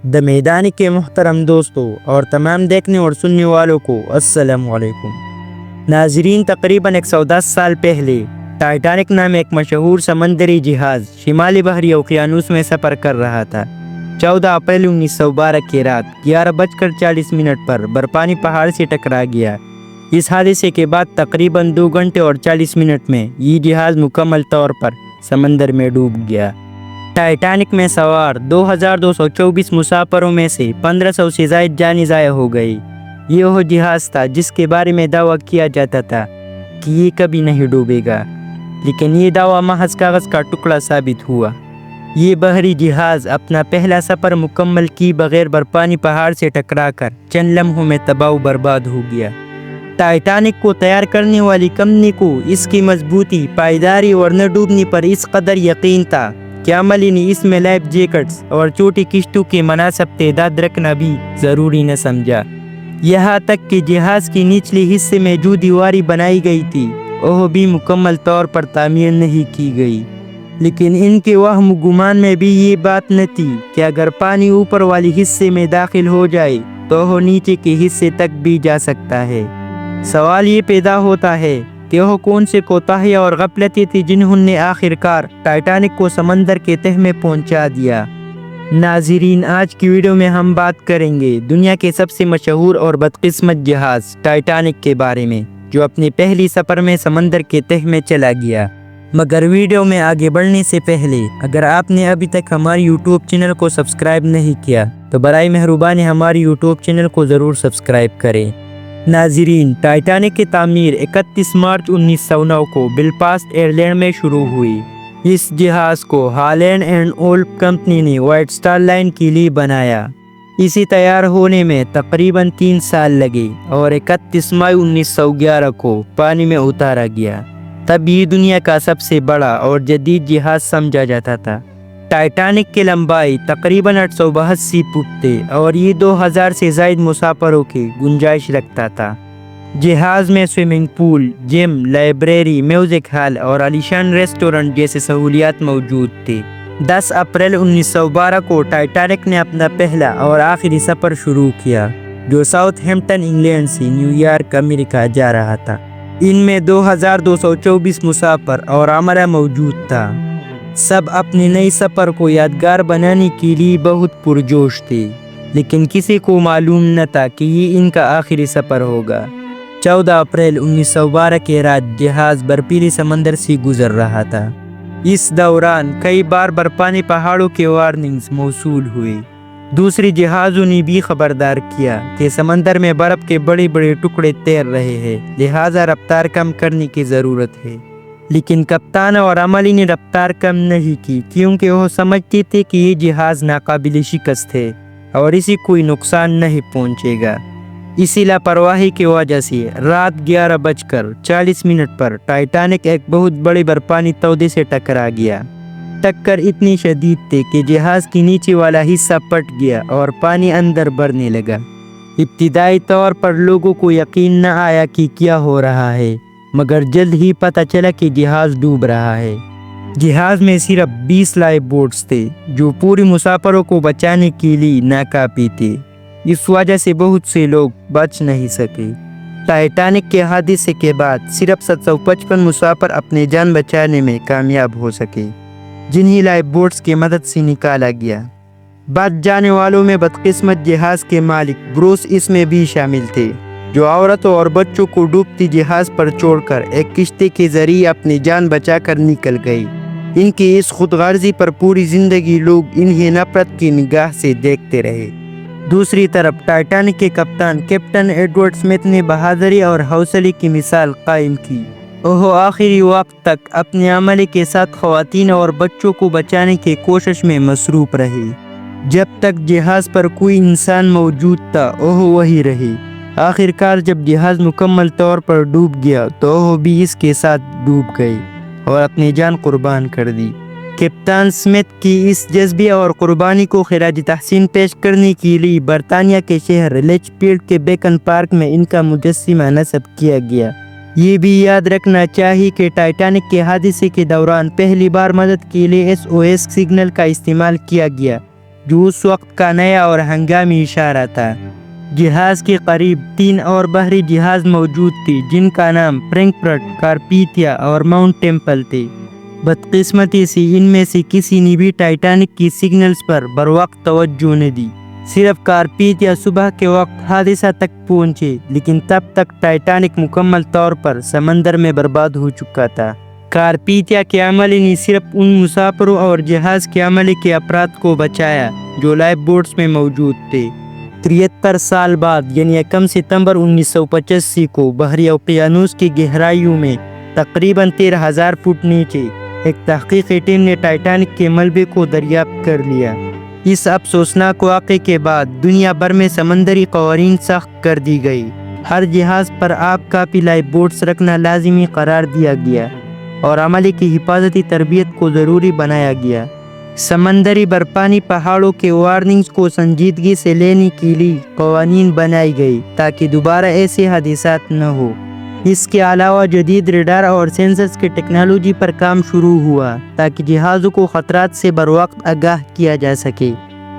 د میدان کے محترم دوستوں اور تمام دیکھنے اور سننے والوں کو السلام علیکم۔ ناظرین، تقریباً 110 سال پہلے ٹائٹینک نام ایک مشہور سمندری جہاز شمالی بحری اوقیانوس میں سفر کر رہا تھا۔ 14 اپریل 1912 کی رات 11:40 پر برفانی پہاڑ سے ٹکرا گیا۔ اس حادثے کے بعد تقریباً 2 گھنٹے اور 40 منٹ میں یہ جہاز مکمل طور پر سمندر میں ڈوب گیا۔ ٹائٹینک میں سوار 2224 مسافروں میں سے 1500 سے زائد جانیں ضائع ہو گئی۔ یہ وہ جہاز تھا جس کے بارے میں دعویٰ کیا جاتا تھا کہ یہ کبھی نہیں ڈوبے گا، لیکن یہ دعویٰ محض کاغذ کا ٹکڑا ثابت ہوا۔ یہ بحری جہاز اپنا پہلا سفر مکمل کی بغیر برفانی پہاڑ سے ٹکرا کر چند لمحوں میں تباہ و برباد ہو گیا۔ ٹائٹینک کو تیار کرنے والی کمپنی کو اس کی مضبوطی، پائیداری اور نہ ڈوبنے پر اس قدر یقین تھا کہ عملے نے اس میں لائف جیکٹس اور چھوٹی کشتیوں کے مناسب تعداد رکھنا بھی ضروری نہ سمجھا۔ یہاں تک کہ جہاز کی نچلے حصے میں جو دیواری بنائی گئی تھی وہ بھی مکمل طور پر تعمیر نہیں کی گئی، لیکن ان کے وہم گمان میں بھی یہ بات نہ تھی کہ اگر پانی اوپر والی حصے میں داخل ہو جائے تو وہ نیچے کے حصے تک بھی جا سکتا ہے۔ سوال یہ پیدا ہوتا ہے کہ وہ کون سے کوتاہیاں اور غفلتیں تھیں جنہوں نے آخر کار ٹائٹینک کو سمندر کے تہہ میں پہنچا دیا۔ ناظرین، آج کی ویڈیو میں ہم بات کریں گے دنیا کے سب سے مشہور اور بدقسمت جہاز ٹائٹینک کے بارے میں، جو اپنے پہلی سفر میں سمندر کے تہہ میں چلا گیا۔ مگر ویڈیو میں آگے بڑھنے سے پہلے اگر آپ نے ابھی تک ہماری یوٹیوب چینل کو سبسکرائب نہیں کیا تو برائے مہربانی ہماری یوٹیوب چینل کو ضرور سبسکرائب کریں۔ ناظرین، ٹائٹینک کی تعمیر 31 مارچ 1909 کو بلفاسٹ آئرلینڈ میں شروع ہوئی۔ اس جہاز کو ہالینڈ اینڈ اولف کمپنی نے وائٹ سٹار لائن کے لیے بنایا۔ اسے تیار ہونے میں تقریباً 3 سال لگے اور 31 مئی 1911 کو پانی میں اتارا گیا۔ تب یہ دنیا کا سب سے بڑا اور جدید جہاز سمجھا جاتا تھا۔ ٹائٹینک کی لمبائی تقریباً 882 فٹ تھی اور یہ 2000 سے زائد مسافروں کی گنجائش رکھتا تھا۔ جہاز میں سوئمنگ پول، جم، لائبریری، میوزک ہال اور عالیشان ریسٹورنٹ جیسے سہولیات موجود تھے۔ 10 اپریل 1912 کو ٹائٹینک نے اپنا پہلا اور آخری سفر شروع کیا، جو ساؤتھ ہیمپٹن انگلینڈ سے نیو یارک امریکہ جا رہا تھا۔ ان میں 2224 مسافر اور عملہ موجود تھا۔ سب اپنے نئے سفر کو یادگار بنانے کے لیے بہت پرجوش تھے، لیکن کسی کو معلوم نہ تھا کہ یہ ان کا آخری سفر ہوگا۔ 14 اپریل 1912 کی رات جہاز برفیلی سمندر سے گزر رہا تھا۔ اس دوران کئی بار برفانی پہاڑوں کے وارننگز موصول ہوئے۔ دوسرے جہازوں نے بھی خبردار کیا کہ سمندر میں برف کے بڑے بڑے ٹکڑے تیر رہے ہیں، لہٰذا رفتار کم کرنے کی ضرورت ہے۔ لیکن کپتان اور عملے نے رفتار کم نہیں کی، کیونکہ وہ سمجھتے تھے کہ یہ جہاز ناقابل شکست ہے اور اسے کوئی نقصان نہیں پہنچے گا۔ اسی لاپرواہی کی وجہ سے رات 11:40 پر ٹائٹینک ایک بہت بڑے برفانی تودے سے ٹکرا گیا۔ ٹکر اتنی شدید تھی کہ جہاز کی نیچے والا حصہ پھٹ گیا اور پانی اندر بڑھنے لگا۔ ابتدائی طور پر لوگوں کو یقین نہ آیا کہ کیا ہو رہا ہے، مگر جلد ہی پتہ چلا کہ جہاز ڈوب رہا ہے۔ جہاز میں صرف 20 لائف بوٹس تھے، جو پورے مسافروں کو بچانے کے لیے ناکافی تھے۔ اس وجہ سے بہت سے لوگ بچ نہیں سکے۔ ٹائٹینک کے حادثے کے بعد صرف 755 مسافر اپنی جان بچانے میں کامیاب ہو سکے، جنہیں لائف بوٹس کی مدد سے نکالا گیا۔ بچ جانے والوں میں بدقسمت جہاز کے مالک بروس اس میں بھی شامل تھے، جو عورتوں اور بچوں کو ڈوبتی جہاز پر چھوڑ کر ایک کشتی کے ذریعے اپنی جان بچا کر نکل گئی۔ ان کی اس خود غرضی پر پوری زندگی لوگ انہیں نفرت کی نگاہ سے دیکھتے رہے۔ دوسری طرف ٹائٹینک کے کپتان کیپٹن ایڈورڈ اسمتھ نے بہادری اور حوصلے کی مثال قائم کی۔ وہ آخری وقت تک اپنے عملے کے ساتھ خواتین اور بچوں کو بچانے کی کوشش میں مصروف رہے۔ جب تک جہاز پر کوئی انسان موجود تھا وہ وہی رہے۔ آخر کار جب جہاز مکمل طور پر ڈوب گیا تو وہ بھی اس کے ساتھ ڈوب گئی اور اپنی جان قربان کر دی۔ کپتان اسمتھ کی اس جذبے اور قربانی کو خراج تحسین پیش کرنے کے لیے برطانیہ کے شہر لچ فیلڈ کے بیکن پارک میں ان کا مجسمہ نصب کیا گیا۔ یہ بھی یاد رکھنا چاہیے کہ ٹائٹینک کے حادثے کے دوران پہلی بار مدد کے لیے SOS سگنل کا استعمال کیا گیا، جو اس وقت کا نیا اور ہنگامی اشارہ تھا۔ جہاز کے قریب 3 اور بحری جہاز موجود تھے جن کا نام فرینکفرٹ، کارپیتھیا اور ماؤنٹ ٹیمپل تھے۔ بدقسمتی سے ان میں سے کسی نے بھی ٹائٹینک کی سگنلز پر بروقت توجہ نہ دی۔ صرف کارپیتھیا صبح کے وقت حادثہ تک پہنچے، لیکن تب تک ٹائٹینک مکمل طور پر سمندر میں برباد ہو چکا تھا۔ کارپیتھیا کے عملے نے صرف ان مسافروں اور جہاز کے عملے کے افراد کو بچایا جو لائف بوٹس میں موجود تھے۔ 73 سال بعد یعنی 1 ستمبر 1985 کو بحری اوقیانوس کی گہرائیوں میں تقریباً 13,000 فٹ نیچے ایک تحقیقی ٹیم نے ٹائٹینک کے ملبے کو دریافت کر لیا۔ اس افسوسناک واقعے کے بعد دنیا بھر میں سمندری قوانین سخت کر دی گئی۔ ہر جہاز پر آب کافی لائف بوٹس رکھنا لازمی قرار دیا گیا اور عملے کی حفاظتی تربیت کو ضروری بنایا گیا۔ سمندری برفانی پہاڑوں کے وارننگز کو سنجیدگی سے لینے کے لیے قوانین بنائی گئی تاکہ دوبارہ ایسے حادثات نہ ہو۔ اس کے علاوہ جدید ریڈار اور سینسرز کی ٹیکنالوجی پر کام شروع ہوا تاکہ جہازوں کو خطرات سے بروقت آگاہ کیا جا سکے۔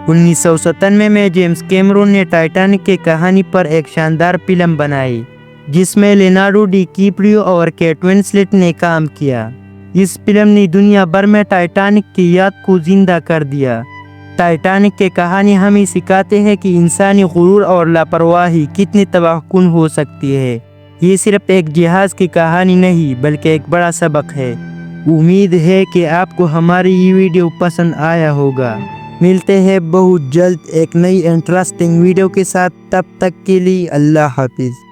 1997 میں جیمز کیمرون نے ٹائٹینک کی کہانی پر ایک شاندار فلم بنائی جس میں لیونارڈو ڈی کیپریو اور کیٹ ونسلیٹ نے کام کیا۔ اس فلم نے دنیا بھر میں ٹائٹینک کی یاد کو زندہ کر دیا۔ ٹائٹینک کی کہانی ہمیں سکھاتے ہیں کہ انسانی غرور اور لاپرواہی کتنی تباہ کن ہو سکتی ہے۔ یہ صرف ایک جہاز کی کہانی نہیں بلکہ ایک بڑا سبق ہے۔ امید ہے کہ آپ کو ہماری یہ ویڈیو پسند آیا ہوگا۔ ملتے ہیں بہت جلد ایک نئی انٹرسٹنگ ویڈیو کے ساتھ، تب تک کے لیے اللہ حافظ۔